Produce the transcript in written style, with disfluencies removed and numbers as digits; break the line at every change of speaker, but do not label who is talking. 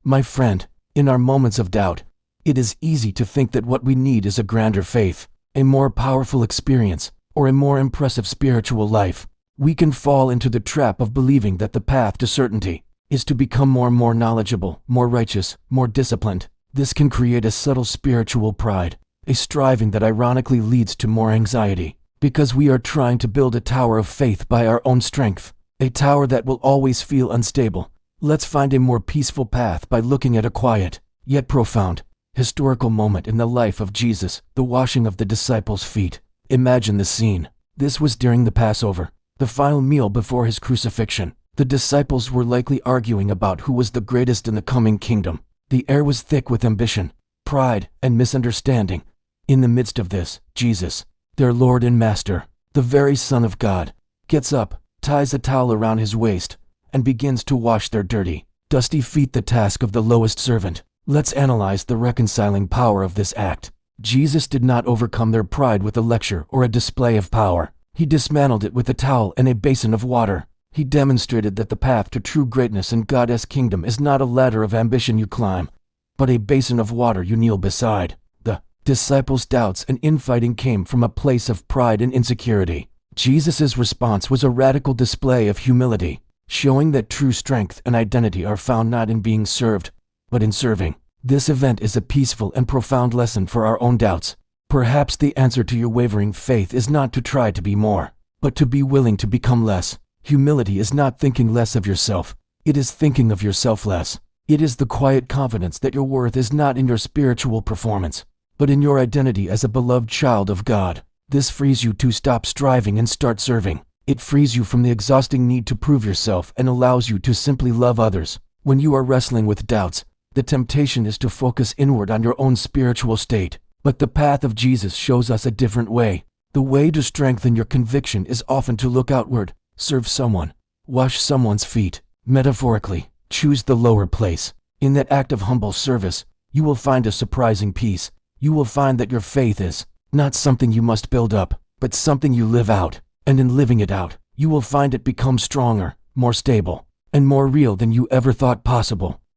My friend, in our moments of doubt, it is easy to think that what we need is a grander faith, a more powerful experience, or a more impressive spiritual life. We can fall into the trap of believing that the path to certainty is to become more and more knowledgeable, more righteous, more disciplined. This can create a subtle spiritual pride, a striving that ironically leads to more anxiety, because we are trying to build a tower of faith by our own strength, a tower that will always feel unstable. Let's find a more peaceful path by looking at a quiet, yet profound, historical moment in the life of Jesus, the washing of the disciples' feet. Imagine the scene. This was during the Passover, the final meal before his crucifixion. The disciples were likely arguing about who was the greatest in the coming kingdom. The air was thick with ambition, pride, and misunderstanding. In the midst of this, Jesus, their Lord and Master, the very Son of God, gets up, ties a towel around his waist, and begins to wash their dirty, dusty feet, the task of the lowest servant. Let's analyze the reconciling power of this act. Jesus did not overcome their pride with a lecture or a display of power. He dismantled it with a towel and a basin of water. He demonstrated that the path to true greatness in God's kingdom is not a ladder of ambition you climb, but a basin of water you kneel beside. The disciples' doubts and infighting came from a place of pride and insecurity. Jesus' response was a radical display of humility, showing that true strength and identity are found not in being served, but in serving. This event is a peaceful and profound lesson for our own doubts. Perhaps the answer to your wavering faith is not to try to be more, but to be willing to become less. Humility is not thinking less of yourself, it is thinking of yourself less. It is the quiet confidence that your worth is not in your spiritual performance, but in your identity as a beloved child of God. This frees you to stop striving and start serving. It frees you from the exhausting need to prove yourself and allows you to simply love others. When you are wrestling with doubts, the temptation is to focus inward on your own spiritual state. But the path of Jesus shows us a different way. The way to strengthen your conviction is often to look outward, serve someone, wash someone's feet. Metaphorically, choose the lower place. In that act of humble service, you will find a surprising peace. You will find that your faith is not something you must build up, but something you live out. And in living it out, you will find it become stronger, more stable, and more real than you ever thought possible.